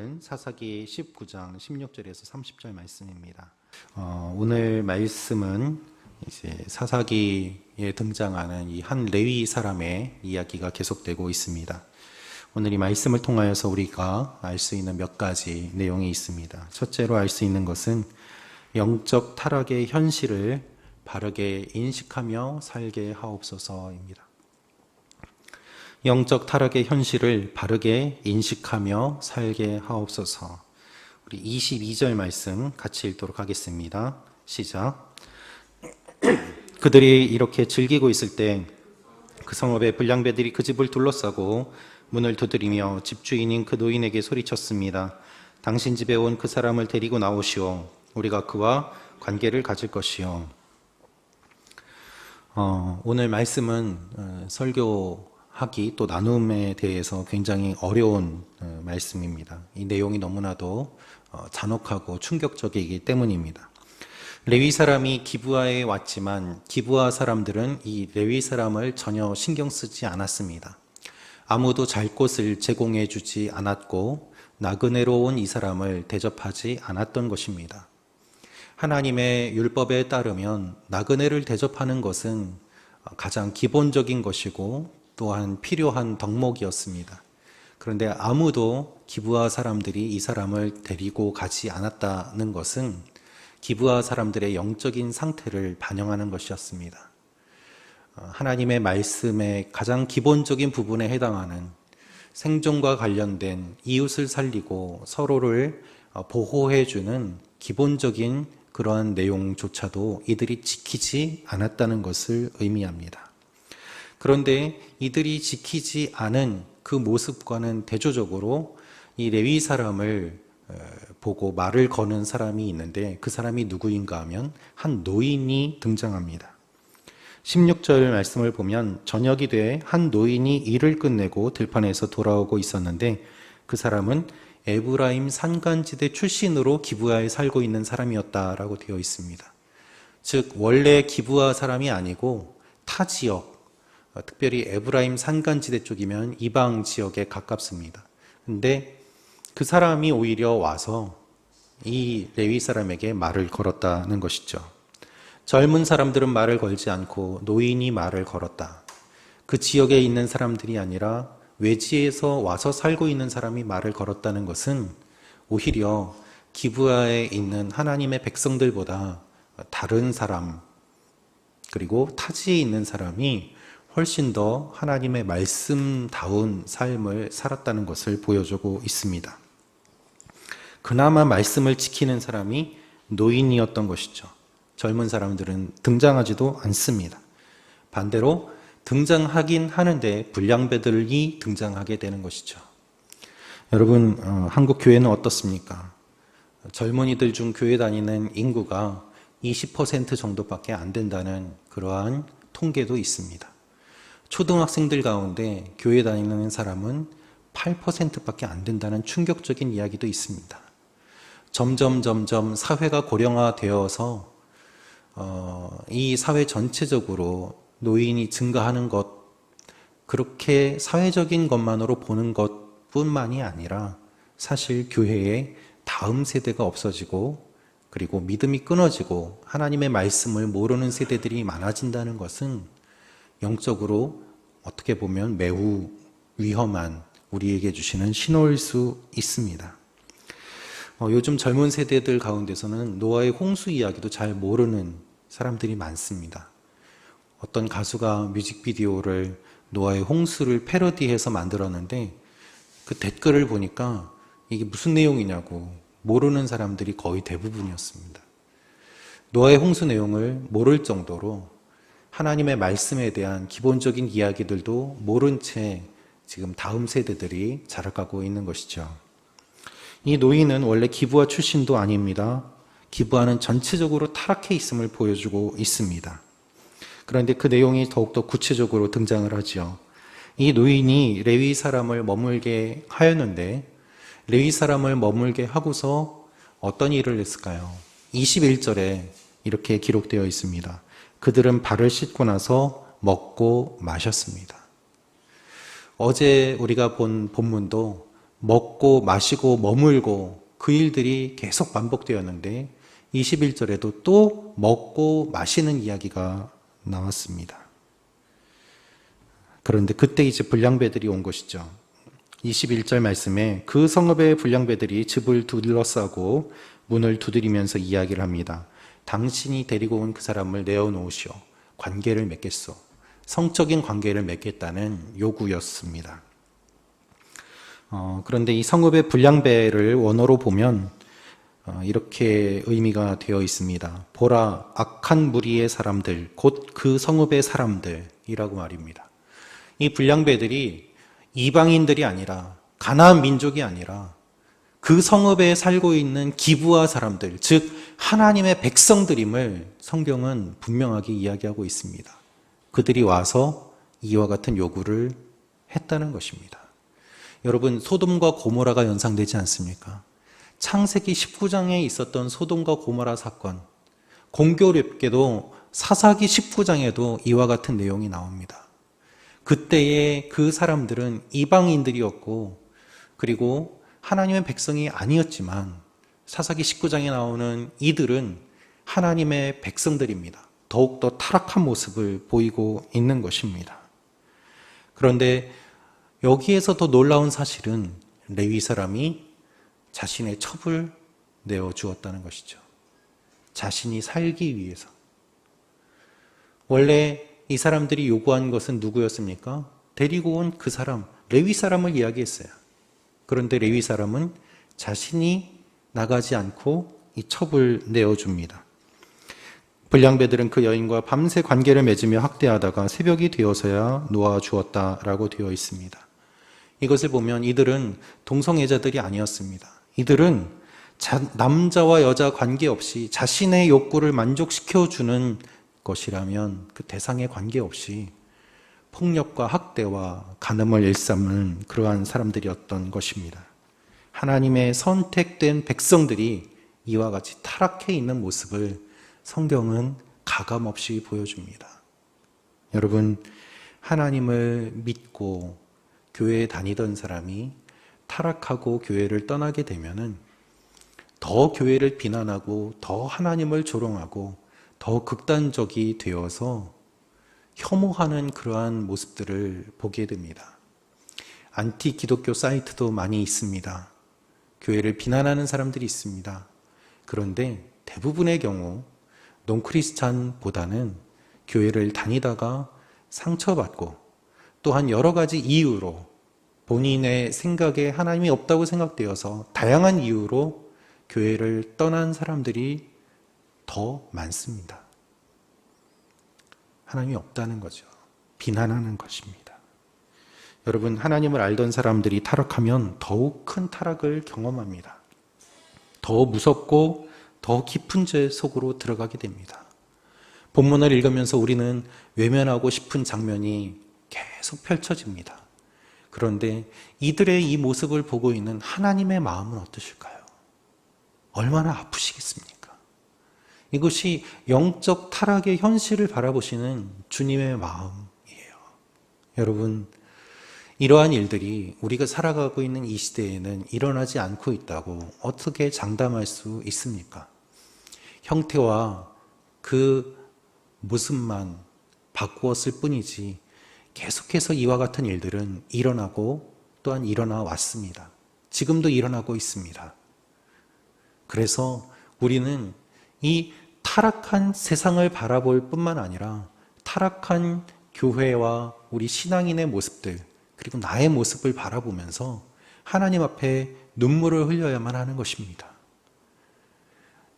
말씀은 사사기 19장 16절에서 30절 말씀입니다. 오늘 말씀은 이제 사사기에 등장하는 이 한 레위 사람의 이야기가 계속되고 있습니다. 오늘 이 말씀을 통하여서 우리가 알 수 있는 몇 가지 내용이 있습니다. 첫째로 알 수 있는 것은 영적 타락의 현실을 바르게 인식하며 살게 하옵소서입니다. 영적 타락의 현실을 바르게 인식하며 살게 하옵소서. 우리 22절 말씀 같이 읽도록 하겠습니다. 시작. 그들이 이렇게 즐기고 있을 때 그 성읍의 불량배들이 그 집을 둘러싸고 문을 두드리며 집주인인 그 노인에게 소리쳤습니다. 당신 집에 온 그 사람을 데리고 나오시오. 우리가 그와 관계를 가질 것이요. 오늘 말씀은 설교하기 또 나눔에 대해서 굉장히 어려운 말씀입니다. 이 내용이 너무나도 잔혹하고 충격적이기 때문입니다. 레위 사람이 기브아에 왔지만 기브아 사람들은 이 레위 사람을 전혀 신경 쓰지 않았습니다. 아무도 잘 곳을 제공해 주지 않았고 나그네로 온 이 사람을 대접하지 않았던 것입니다. 하나님의 율법에 따르면 나그네를 대접하는 것은 가장 기본적인 것이고 또한 필요한 덕목이었습니다. 그런데 아무도 기브아 사람들이 이 사람을 데리고 가지 않았다는 것은 기브아 사람들의 영적인 상태를 반영하는 것이었습니다. 하나님의 말씀의 가장 기본적인 부분에 해당하는 생존과 관련된 이웃을 살리고 서로를 보호해주는 기본적인 그러한 내용조차도 이들이 지키지 않았다는 것을 의미합니다. 그런데 이들이 지키지 않은 그 모습과는 대조적으로 이 레위 사람을 보고 말을 거는 사람이 있는데 그 사람이 누구인가 하면 한 노인이 등장합니다. 16절 말씀을 보면 저녁이 돼 한 노인이 일을 끝내고 들판에서 돌아오고 있었는데 그 사람은 에브라임 산간지대 출신으로 기브아에 살고 있는 사람이었다라고 되어 있습니다. 즉 원래 기브아 사람이 아니고 타 지역, 특별히 에브라임 산간지대 쪽이면 이방 지역에 가깝습니다. 근데 그 사람이 오히려 와서 이 레위 사람에게 말을 걸었다는 것이죠. 젊은 사람들은 말을 걸지 않고 노인이 말을 걸었다. 그 지역에 있는 사람들이 아니라 외지에서 와서 살고 있는 사람이 말을 걸었다는 것은 오히려 기브아에 있는 하나님의 백성들보다 다른 사람 그리고 타지에 있는 사람이 훨씬 더 하나님의 말씀다운 삶을 살았다는 것을 보여주고 있습니다. 그나마 말씀을 지키는 사람이 노인이었던 것이죠. 젊은 사람들은 등장하지도 않습니다. 반대로 등장하긴 하는데 불량배들이 등장하게 되는 것이죠. 여러분, 한국 교회는 어떻습니까? 젊은이들 중 교회 다니는 인구가 20% 정도밖에 안 된다는 그러한 통계도 있습니다. 초등학생들 가운데 교회 다니는 사람은 8%밖에 안 된다는 충격적인 이야기도 있습니다. 점점 사회가 고령화되어서 이 사회 전체적으로 노인이 증가하는 것, 그렇게 사회적인 것만으로 보는 것뿐만이 아니라 사실 교회에 다음 세대가 없어지고 그리고 믿음이 끊어지고 하나님의 말씀을 모르는 세대들이 많아진다는 것은 영적으로 어떻게 보면 매우 위험한 우리에게 주시는 신호일 수 있습니다. 요즘 젊은 세대들 가운데서는 노아의 홍수 이야기도 잘 모르는 사람들이 많습니다. 어떤 가수가 뮤직비디오를 노아의 홍수를 패러디해서 만들었는데 그 댓글을 보니까 이게 무슨 내용이냐고 모르는 사람들이 거의 대부분이었습니다. 노아의 홍수 내용을 모를 정도로 하나님의 말씀에 대한 기본적인 이야기들도 모른 채 지금 다음 세대들이 자라가고 있는 것이죠. 이 노인은 원래 기브아 출신도 아닙니다. 기브아는 전체적으로 타락해 있음을 보여주고 있습니다. 그런데 그 내용이 더욱더 구체적으로 등장을 하죠. 이 노인이 레위 사람을 머물게 하였는데 레위 사람을 머물게 하고서 어떤 일을 했을까요? 21절에 이렇게 기록되어 있습니다. 그들은 발을 씻고 나서 먹고 마셨습니다. 어제 우리가 본 본문도 먹고 마시고 머물고 그 일들이 계속 반복되었는데 21절에도 또 먹고 마시는 이야기가 나왔습니다. 그런데 그때 이제 불량배들이 온 것이죠. 21절 말씀에 그 성읍의 불량배들이 집을 둘러싸고 문을 두드리면서 이야기를 합니다. 당신이 데리고 온 그 사람을 내어놓으시오. 관계를 맺겠소. 성적인 관계를 맺겠다는 요구였습니다. 그런데 이 성읍의 불량배를 원어로 보면 이렇게 의미가 되어 있습니다. 보라, 악한 무리의 사람들, 곧 그 성읍의 사람들이라고 말입니다. 이 불량배들이 이방인들이 아니라, 가나안 민족이 아니라 그 성읍에 살고 있는 기브아 사람들, 즉 하나님의 백성들임을 성경은 분명하게 이야기하고 있습니다. 그들이 와서 이와 같은 요구를 했다는 것입니다. 여러분, 소돔과 고모라가 연상되지 않습니까? 창세기 19장에 있었던 소돔과 고모라 사건, 공교롭게도 사사기 19장에도 이와 같은 내용이 나옵니다. 그때의 그 사람들은 이방인들이었고, 그리고 하나님의 백성이 아니었지만 사사기 19장에 나오는 이들은 하나님의 백성들입니다. 더욱더 타락한 모습을 보이고 있는 것입니다. 그런데 여기에서 더 놀라운 사실은 레위 사람이 자신의 첩을 내어주었다는 것이죠. 자신이 살기 위해서. 원래 이 사람들이 요구한 것은 누구였습니까? 데리고 온 그 사람, 레위 사람을 이야기했어요. 그런데 레위 사람은 자신이 나가지 않고 이 첩을 내어줍니다. 불량배들은 그 여인과 밤새 관계를 맺으며 학대하다가 새벽이 되어서야 놓아주었다라고 되어 있습니다. 이것을 보면 이들은 동성애자들이 아니었습니다. 이들은 남자와 여자 관계없이 자신의 욕구를 만족시켜주는 것이라면 그 대상에 관계없이 폭력과 학대와 간음을 일삼는 그러한 사람들이었던 것입니다. 하나님의 선택된 백성들이 이와 같이 타락해 있는 모습을 성경은 가감없이 보여줍니다. 여러분, 하나님을 믿고 교회에 다니던 사람이 타락하고 교회를 떠나게 되면은 더 교회를 비난하고 더 하나님을 조롱하고 더 극단적이 되어서 혐오하는 그러한 모습들을 보게 됩니다. 안티 기독교 사이트도 많이 있습니다. 교회를 비난하는 사람들이 있습니다. 그런데 대부분의 경우 논크리스찬보다는 교회를 다니다가 상처받고 또한 여러 가지 이유로 본인의 생각에 하나님이 없다고 생각되어서 다양한 이유로 교회를 떠난 사람들이 더 많습니다. 하나님이 없다는 거죠. 비난하는 것입니다. 여러분, 하나님을 알던 사람들이 타락하면 더욱 큰 타락을 경험합니다. 더 무섭고 더 깊은 죄 속으로 들어가게 됩니다. 본문을 읽으면서 우리는 외면하고 싶은 장면이 계속 펼쳐집니다. 그런데 이들의 이 모습을 보고 있는 하나님의 마음은 어떠실까요? 얼마나 아프시겠습니까? 이것이 영적 타락의 현실을 바라보시는 주님의 마음이에요. 여러분, 이러한 일들이 우리가 살아가고 있는 이 시대에는 일어나지 않고 있다고 어떻게 장담할 수 있습니까? 형태와 그 모습만 바꾸었을 뿐이지 계속해서 이와 같은 일들은 일어나고 또한 일어나 왔습니다. 지금도 일어나고 있습니다. 그래서 우리는 이 타락한 세상을 바라볼 뿐만 아니라 타락한 교회와 우리 신앙인의 모습들, 그리고 나의 모습을 바라보면서 하나님 앞에 눈물을 흘려야만 하는 것입니다.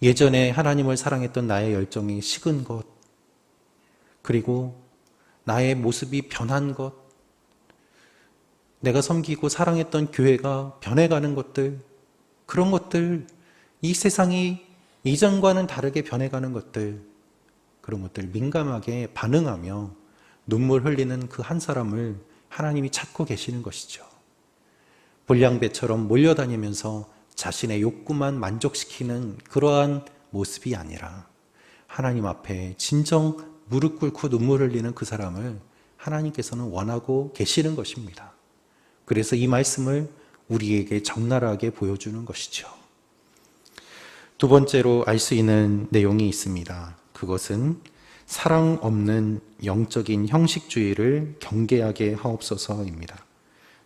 예전에 하나님을 사랑했던 나의 열정이 식은 것, 그리고 나의 모습이 변한 것, 내가 섬기고 사랑했던 교회가 변해가는 것들, 그런 것들, 이 세상이 이전과는 다르게 변해가는 것들, 그런 것들 민감하게 반응하며 눈물 흘리는 그 한 사람을 하나님이 찾고 계시는 것이죠. 불량배처럼 몰려다니면서 자신의 욕구만 만족시키는 그러한 모습이 아니라 하나님 앞에 진정 무릎 꿇고 눈물 흘리는 그 사람을 하나님께서는 원하고 계시는 것입니다. 그래서 이 말씀을 우리에게 적나라하게 보여주는 것이죠. 두 번째로 알 수 있는 내용이 있습니다. 그것은 사랑 없는 영적인 형식주의를 경계하게 하옵소서입니다.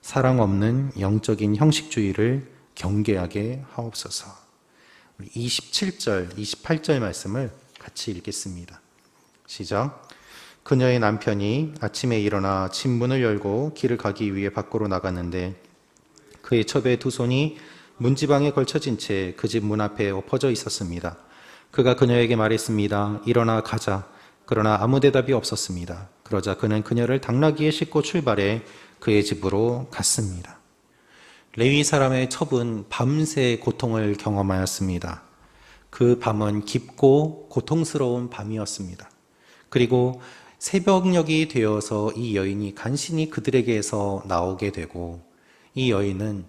사랑 없는 영적인 형식주의를 경계하게 하옵소서. 27절, 28절 말씀을 같이 읽겠습니다. 시작. 그녀의 남편이 아침에 일어나 집 문을 열고 길을 가기 위해 밖으로 나갔는데 그의 첩에 두 손이 문지방에 걸쳐진 채 그 집 문 앞에 엎어져 있었습니다. 그가 그녀에게 말했습니다. 일어나 가자. 그러나 아무 대답이 없었습니다. 그러자 그는 그녀를 당나귀에 싣고 출발해 그의 집으로 갔습니다. 레위 사람의 첩은 밤새 고통을 경험하였습니다. 그 밤은 깊고 고통스러운 밤이었습니다. 그리고 새벽녘이 되어서 이 여인이 간신히 그들에게서 나오게 되고 이 여인은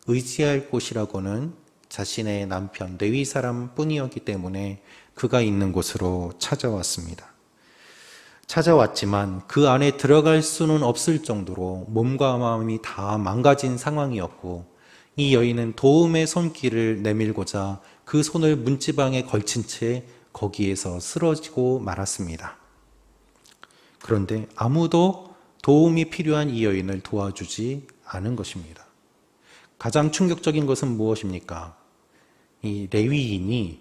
의지할 곳이라고는 자신의 남편 레위 사람 뿐이었기 때문에 그가 있는 곳으로 찾아왔습니다. 찾아왔지만 그 안에 들어갈 수는 없을 정도로 몸과 마음이 다 망가진 상황이었고 이 여인은 도움의 손길을 내밀고자 그 손을 문지방에 걸친 채 거기에서 쓰러지고 말았습니다. 그런데 아무도 도움이 필요한 이 여인을 도와주지 않은 것입니다. 가장 충격적인 것은 무엇입니까? 이 레위인이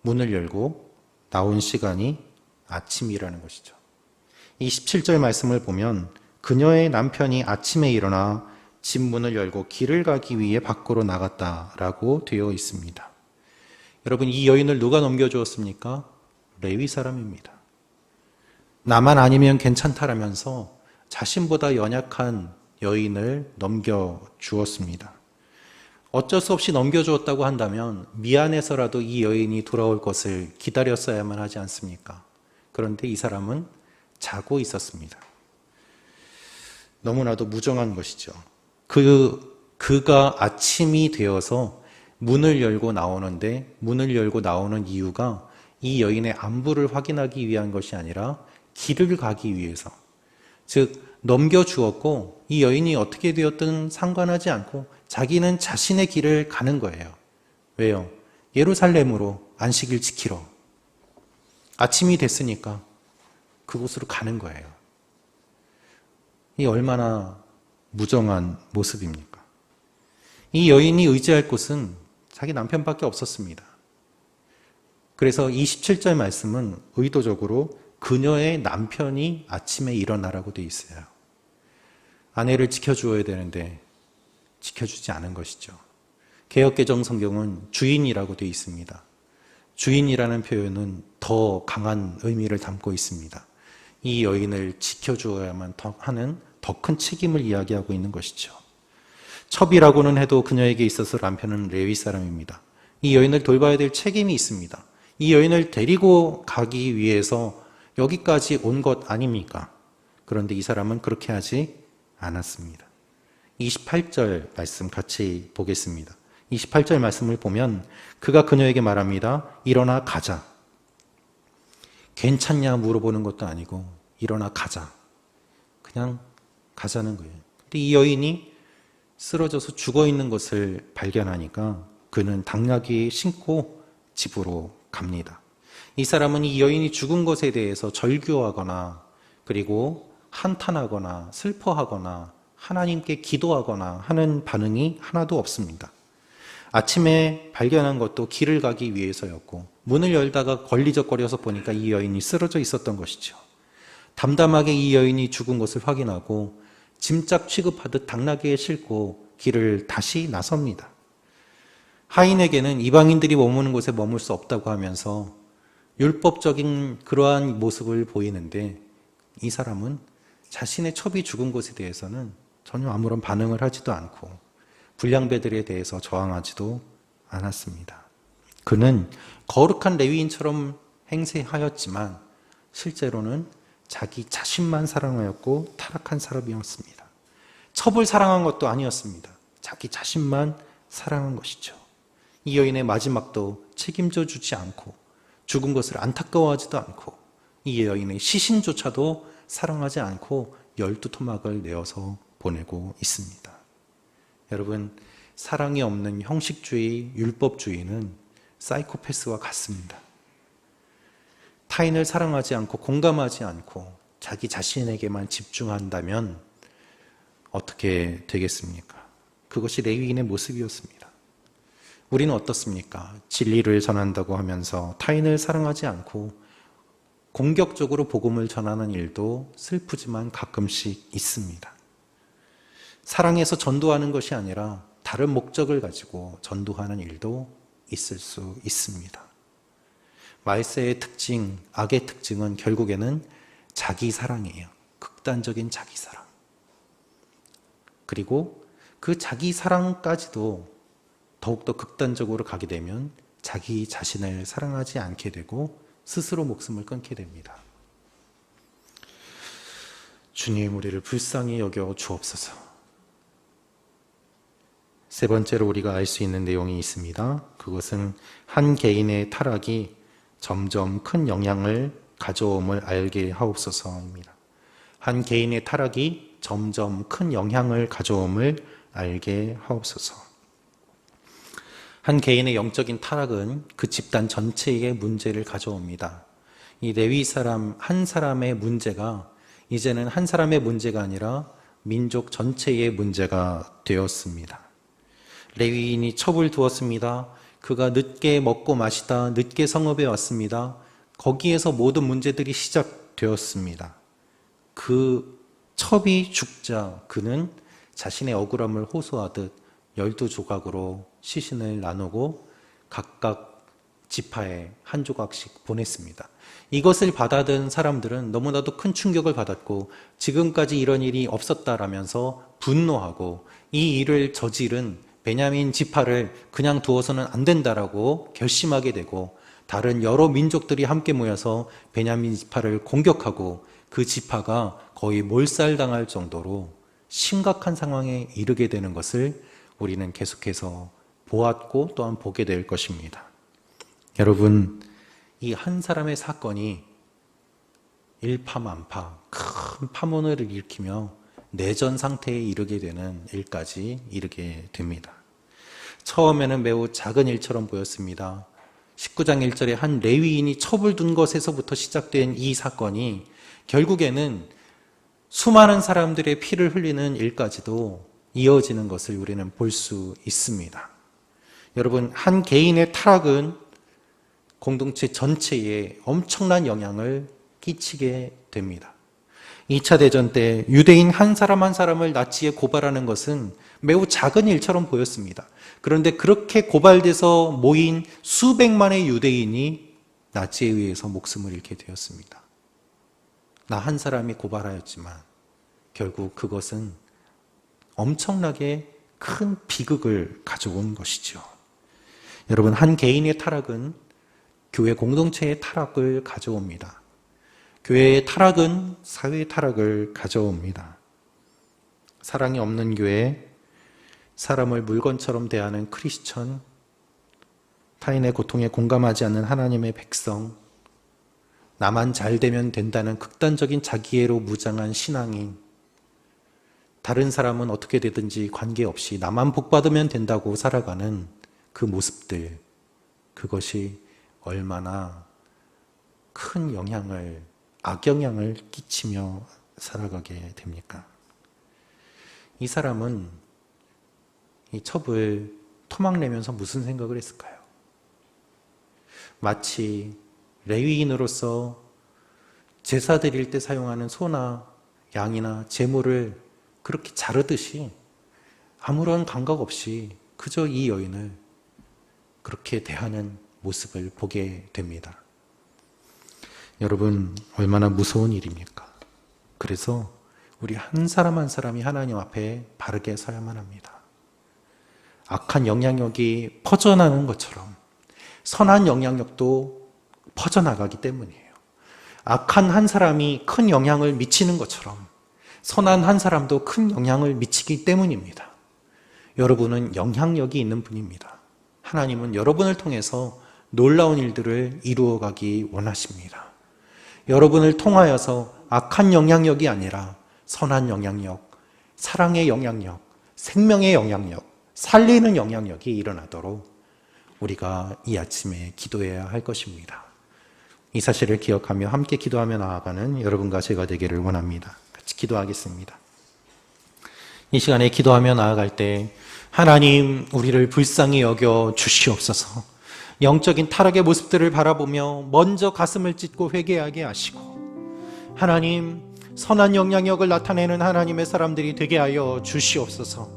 문을 열고 나온 시간이 아침이라는 것이죠. 27절 말씀을 보면 그녀의 남편이 아침에 일어나 집 문을 열고 길을 가기 위해 밖으로 나갔다라고 되어 있습니다. 여러분, 이 여인을 누가 넘겨주었습니까? 레위 사람입니다. 나만 아니면 괜찮다라면서 자신보다 연약한 여인을 넘겨주었습니다. 어쩔 수 없이 넘겨주었다고 한다면 미안해서라도 이 여인이 돌아올 것을 기다렸어야만 하지 않습니까? 그런데 이 사람은 자고 있었습니다. 너무나도 무정한 것이죠. 그가 아침이 되어서 문을 열고 나오는데 문을 열고 나오는 이유가 이 여인의 안부를 확인하기 위한 것이 아니라 길을 가기 위해서, 즉 넘겨주었고 이 여인이 어떻게 되었든 상관하지 않고 자기는 자신의 길을 가는 거예요. 왜요? 예루살렘으로 안식일 지키러 아침이 됐으니까 그곳으로 가는 거예요. 이 얼마나 무정한 모습입니까? 이 여인이 의지할 곳은 자기 남편밖에 없었습니다. 그래서 27절 말씀은 의도적으로 그녀의 남편이 아침에 일어나라고 되어 있어요. 아내를 지켜주어야 되는데 지켜주지 않은 것이죠. 개역개정 성경은 주인이라고 되어 있습니다. 주인이라는 표현은 더 강한 의미를 담고 있습니다. 이 여인을 지켜주어야만 하는 더 큰 책임을 이야기하고 있는 것이죠. 첩이라고는 해도 그녀에게 있어서 남편은 레위 사람입니다. 이 여인을 돌봐야 될 책임이 있습니다. 이 여인을 데리고 가기 위해서 여기까지 온 것 아닙니까? 그런데 이 사람은 그렇게 하지 않았습니다. 28절 말씀 같이 보겠습니다. 28절 말씀을 보면 그가 그녀에게 말합니다. 일어나 가자. 괜찮냐 물어보는 것도 아니고 일어나 가자. 그냥 가자는 거예요. 근데 이 여인이 쓰러져서 죽어 있는 것을 발견하니까 그는 당나귀 신고 집으로 갑니다. 이 사람은 이 여인이 죽은 것에 대해서 절규하거나 그리고 한탄하거나 슬퍼하거나 하나님께 기도하거나 하는 반응이 하나도 없습니다. 아침에 발견한 것도 길을 가기 위해서였고 문을 열다가 걸리적거려서 보니까 이 여인이 쓰러져 있었던 것이죠. 담담하게 이 여인이 죽은 것을 확인하고 짐짝 취급하듯 당나귀에 싣고 길을 다시 나섭니다. 하인에게는 이방인들이 머무는 곳에 머물 수 없다고 하면서 율법적인 그러한 모습을 보이는데 이 사람은 자신의 첩이 죽은 것에 대해서는 전혀 아무런 반응을 하지도 않고 불량배들에 대해서 저항하지도 않았습니다. 그는 거룩한 레위인처럼 행세하였지만 실제로는 자기 자신만 사랑하였고 타락한 사람이었습니다. 첩을 사랑한 것도 아니었습니다. 자기 자신만 사랑한 것이죠. 이 여인의 마지막도 책임져 주지 않고 죽은 것을 안타까워하지도 않고 이 여인의 시신조차도 사랑하지 않고 12토막을 내어서 보내고 있습니다. 여러분, 사랑이 없는 형식주의, 율법주의는 사이코패스와 같습니다. 타인을 사랑하지 않고 공감하지 않고 자기 자신에게만 집중한다면 어떻게 되겠습니까? 그것이 레위인의 모습이었습니다. 우리는 어떻습니까? 진리를 전한다고 하면서 타인을 사랑하지 않고 공격적으로 복음을 전하는 일도 슬프지만 가끔씩 있습니다. 사랑해서 전도하는 것이 아니라 다른 목적을 가지고 전도하는 일도 있을 수 있습니다. 말세의 특징, 악의 특징은 결국에는 자기 사랑이에요. 극단적인 자기 사랑. 그리고 그 자기 사랑까지도 더욱더 극단적으로 가게 되면 자기 자신을 사랑하지 않게 되고 스스로 목숨을 끊게 됩니다. 주님, 우리를 불쌍히 여겨 주옵소서. 세 번째로 우리가 알 수 있는 내용이 있습니다. 그것은 한 개인의 타락이 점점 큰 영향을 가져옴을 알게 하옵소서입니다. 한 개인의 타락이 점점 큰 영향을 가져옴을 알게 하옵소서. 한 개인의 영적인 타락은 그 집단 전체의 문제를 가져옵니다. 이 레위 사람 한 사람의 문제가 이제는 한 사람의 문제가 아니라 민족 전체의 문제가 되었습니다. 레위인이 첩을 두었습니다. 그가 늦게 먹고 마시다 늦게 성읍에 왔습니다. 거기에서 모든 문제들이 시작되었습니다. 그 첩이 죽자 그는 자신의 억울함을 호소하듯 12조각으로 시신을 나누고 각각 지파에 한 조각씩 보냈습니다. 이것을 받아든 사람들은 너무나도 큰 충격을 받았고 지금까지 이런 일이 없었다라면서 분노하고 이 일을 저지른 베냐민 지파를 그냥 두어서는 안 된다라고 결심하게 되고 다른 여러 민족들이 함께 모여서 베냐민 지파를 공격하고 그 지파가 거의 몰살당할 정도로 심각한 상황에 이르게 되는 것을 우리는 계속해서 보았고 또한 보게 될 것입니다. 여러분, 이 한 사람의 사건이 일파만파 큰 파문을 일으키며 내전 상태에 이르게 되는 일까지 이르게 됩니다. 처음에는 매우 작은 일처럼 보였습니다. 19장 1절에 한 레위인이 첩을 둔 것에서부터 시작된 이 사건이 결국에는 수많은 사람들의 피를 흘리는 일까지도 이어지는 것을 우리는 볼 수 있습니다. 여러분, 한 개인의 타락은 공동체 전체에 엄청난 영향을 끼치게 됩니다. 2차 대전 때 유대인 한 사람 한 사람을 나치에 고발하는 것은 매우 작은 일처럼 보였습니다. 그런데 그렇게 고발돼서 모인 수백만의 유대인이 나치에 의해서 목숨을 잃게 되었습니다. 나 한 사람이 고발하였지만 결국 그것은 엄청나게 큰 비극을 가져온 것이죠. 여러분, 한 개인의 타락은 교회 공동체의 타락을 가져옵니다. 교회의 타락은 사회의 타락을 가져옵니다. 사랑이 없는 교회, 사람을 물건처럼 대하는 크리스천, 타인의 고통에 공감하지 않는 하나님의 백성, 나만 잘 되면 된다는 극단적인 자기애로 무장한 신앙인, 다른 사람은 어떻게 되든지 관계없이 나만 복받으면 된다고 살아가는 그 모습들, 그것이 얼마나 큰 영향을, 악영향을 끼치며 살아가게 됩니까? 이 사람은 이 첩을 토막내면서 무슨 생각을 했을까요? 마치 레위인으로서 제사 드릴 때 사용하는 소나 양이나 제물을 그렇게 자르듯이 아무런 감각 없이 그저 이 여인을 그렇게 대하는 모습을 보게 됩니다. 여러분, 얼마나 무서운 일입니까? 그래서 우리 한 사람 한 사람이 하나님 앞에 바르게 서야만 합니다. 악한 영향력이 퍼져나가는 것처럼 선한 영향력도 퍼져나가기 때문이에요. 악한 한 사람이 큰 영향을 미치는 것처럼 선한 한 사람도 큰 영향을 미치기 때문입니다. 여러분은 영향력이 있는 분입니다. 하나님은 여러분을 통해서 놀라운 일들을 이루어가기 원하십니다. 여러분을 통하여서 악한 영향력이 아니라 선한 영향력, 사랑의 영향력, 생명의 영향력, 살리는 영향력이 일어나도록 우리가 이 아침에 기도해야 할 것입니다. 이 사실을 기억하며 함께 기도하며 나아가는 여러분과 제가 되기를 원합니다. 같이 기도하겠습니다. 이 시간에 기도하며 나아갈 때 하나님, 우리를 불쌍히 여겨 주시옵소서. 영적인 타락의 모습들을 바라보며 먼저 가슴을 찢고 회개하게 하시고, 하나님, 선한 영향력을 나타내는 하나님의 사람들이 되게 하여 주시옵소서.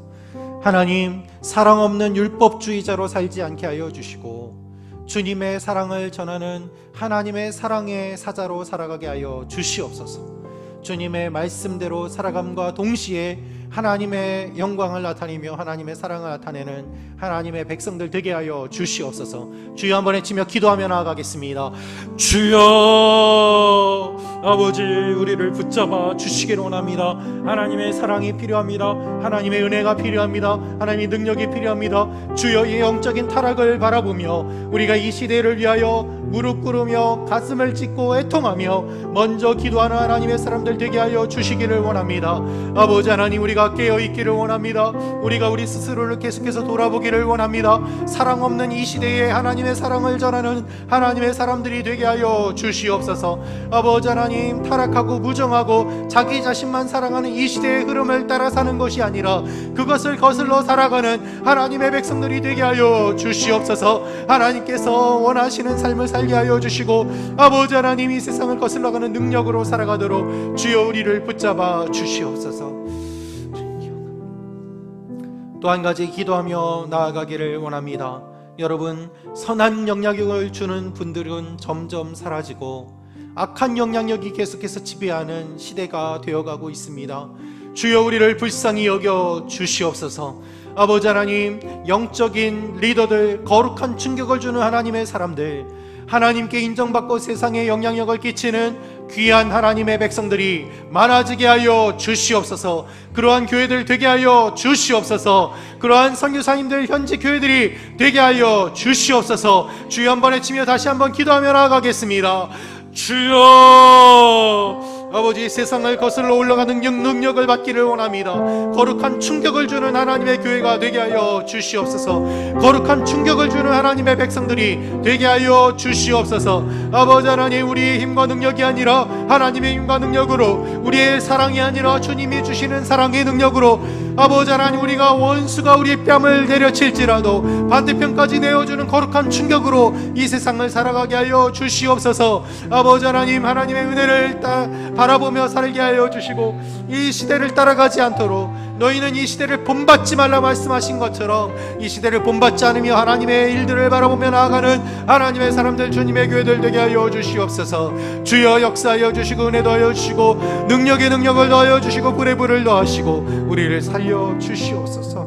하나님, 사랑 없는 율법주의자로 살지 않게 하여 주시고, 주님의 사랑을 전하는 하나님의 사랑의 사자로 살아가게 하여 주시옵소서. 주님의 말씀대로 살아감과 동시에 하나님의 영광을 나타내며 하나님의 사랑을 나타내는 하나님의 백성들 되게 하여 주시옵소서. 주여 한번 외치며 기도하며 나아가겠습니다. 주여, 아버지, 우리를 붙잡아 주시기를 원합니다. 하나님의 사랑이 필요합니다. 하나님의 은혜가 필요합니다. 하나님의 능력이 필요합니다. 주여, 이 영적인 타락을 바라보며 우리가 이 시대를 위하여 무릎 꿇으며 가슴을 찢고 애통하며 먼저 기도하는 하나님의 사람들 되게 하여 주시기를 원합니다. 아버지 하나님, 우리가 깨어있기를 원합니다. 우리가 우리 스스로를 계속해서 돌아보기를 원합니다. 사랑 없는 이 시대에 하나님의 사랑을 전하는 하나님의 사람들이 되게 하여 주시옵소서. 아버지 하나님, 타락하고 무정하고 자기 자신만 사랑하는 이 시대의 흐름을 따라 사는 것이 아니라 그것을 거슬러 살아가는 하나님의 백성들이 되게 하여 주시옵소서. 하나님께서 원하시는 삶을 살게 하여 주시고, 아버지 하나님, 이 세상을 거슬러가는 능력으로 살아가도록 주여 우리를 붙잡아 주시옵소서. 또 한 가지 기도하며 나아가기를 원합니다. 여러분, 선한 영향력을 주는 분들은 점점 사라지고 악한 영향력이 계속해서 지배하는 시대가 되어가고 있습니다. 주여 우리를 불쌍히 여겨 주시옵소서. 아버지 하나님, 영적인 리더들, 거룩한 충격을 주는 하나님의 사람들, 하나님께 인정받고 세상에 영향력을 끼치는 귀한 하나님의 백성들이 많아지게 하여 주시옵소서. 그러한 교회들 되게 하여 주시옵소서. 그러한 선교사님들, 현지 교회들이 되게 하여 주시옵소서. 주여 한번 외치며 다시 한번 기도하며 나아가겠습니다. 주여, 아버지, 세상을 거슬러 올라가는 능력을 받기를 원합니다. 거룩한 충격을 주는 하나님의 교회가 되게 하여 주시옵소서. 거룩한 충격을 주는 하나님의 백성들이 되게 하여 주시옵소서. 아버지 하나님, 우리의 힘과 능력이 아니라 하나님의 힘과 능력으로, 우리의 사랑이 아니라 주님이 주시는 사랑의 능력으로, 아버지 하나님, 우리가 원수가 우리 뺨을 내려칠지라도 반대편까지 내어주는 거룩한 충격으로 이 세상을 살아가게 하여 주시옵소서. 아버지 하나님, 하나님의 은혜를 바라보며 살게 하여 주시고, 이 시대를 따라가지 않도록, 너희는 이 시대를 본받지 말라 말씀하신 것처럼 이 시대를 본받지 않으며 하나님의 일들을 바라보며 나아가는 하나님의 사람들, 주님의 교회들 되게 하여 주시옵소서. 주여 역사하여 주시고, 은혜 더하여 주시고, 능력에 능력을 더하여 주시고, 불에 불을 더하시고, 우리를 살려 주시옵소서.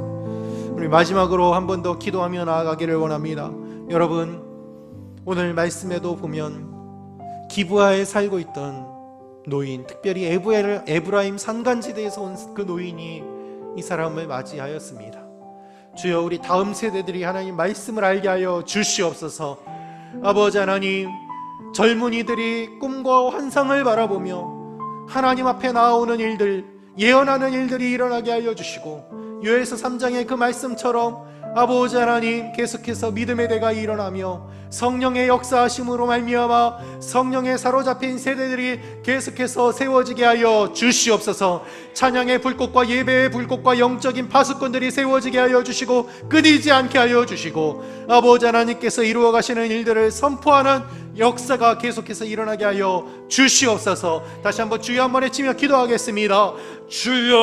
우리 마지막으로 한 번 더 기도하며 나아가기를 원합니다. 여러분, 오늘 말씀에도 보면 기브아에 살고 있던 노인, 특별히 에브라임 산간지대에서 온 그 노인이 이 사람을 맞이하였습니다. 주여, 우리 다음 세대들이 하나님 말씀을 알게 하여 주시옵소서. 아버지 하나님, 젊은이들이 꿈과 환상을 바라보며 하나님 앞에 나오는 일들, 예언하는 일들이 일어나게 하여 주시고, 요엘서 3장의 그 말씀처럼 아버지 하나님, 계속해서 믿음의 대가 일어나며 성령의 역사하심으로 말미암아 성령에 사로잡힌 세대들이 계속해서 세워지게 하여 주시옵소서. 찬양의 불꽃과 예배의 불꽃과 영적인 파수꾼들이 세워지게 하여 주시고, 끊이지 않게 하여 주시고, 아버지 하나님께서 이루어 가시는 일들을 선포하는 역사가 계속해서 일어나게 하여 주시옵소서. 다시 한번 주여 한번 외치며 기도하겠습니다. 주여,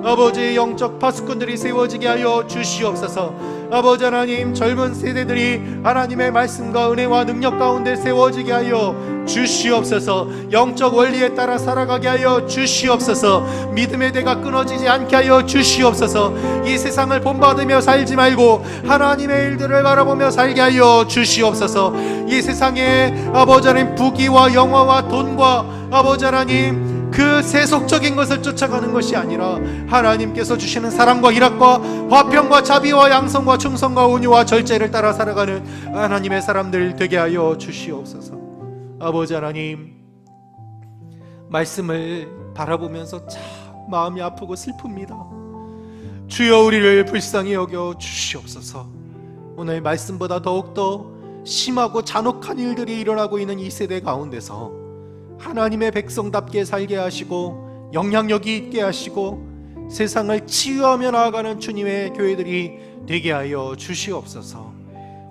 아버지, 영적 파수꾼들이 세워지게 하여 주시옵소서. 아버지 하나님, 젊은 세대들이 하나님의 말씀과 은혜와 능력 가운데 세워지게 하여 주시옵소서. 영적 원리에 따라 살아가게 하여 주시옵소서. 믿음의 대가 끊어지지 않게 하여 주시옵소서. 이 세상을 본받으며 살지 말고 하나님의 일들을 바라보며 살게 하여 주시옵소서. 이 세상에 아버지 하나님, 부귀와 영화와 돈과 아버지 하나님, 그 세속적인 것을 쫓아가는 것이 아니라 하나님께서 주시는 사랑과 일학과 화평과 자비와 양성과 충성과 온유와 절제를 따라 살아가는 하나님의 사람들 되게 하여 주시옵소서. 아버지 하나님, 말씀을 바라보면서 마음이 아프고 슬픕니다. 주여 우리를 불쌍히 여겨 주시옵소서. 오늘 말씀보다 더욱더 심하고 잔혹한 일들이 일어나고 있는 이 세대 가운데서 하나님의 백성답게 살게 하시고 영향력이 있게 하시고 세상을 치유하며 나아가는 주님의 교회들이 되게 하여 주시옵소서.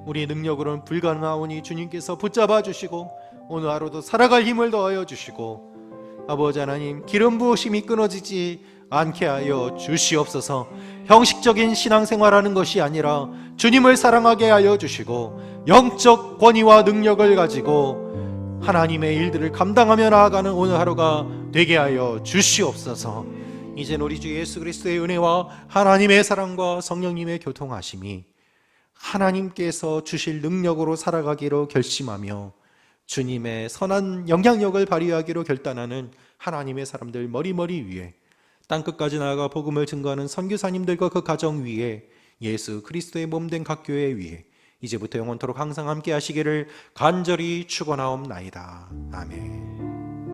우리 능력으로는 불가능하오니 주님께서 붙잡아 주시고 오늘 하루도 살아갈 힘을 더하여 주시고 아버지 하나님, 기름 부으심이 끊어지지 않게 하여 주시옵소서. 형식적인 신앙생활하는 것이 아니라 주님을 사랑하게 하여 주시고 영적 권위와 능력을 가지고 하나님의 일들을 감당하며 나아가는 오늘 하루가 되게 하여 주시옵소서. 이젠 우리 주 예수 그리스도의 은혜와 하나님의 사랑과 성령님의 교통하심이 하나님께서 주실 능력으로 살아가기로 결심하며 주님의 선한 영향력을 발휘하기로 결단하는 하나님의 사람들 머리머리 위에, 땅끝까지 나아가 복음을 증거하는 선교사님들과 그 가정 위에, 예수 그리스도의 몸된 각 교회 위에 이제부터 영원토록 항상 함께 하시기를 간절히 축원하옵나이다. 아멘.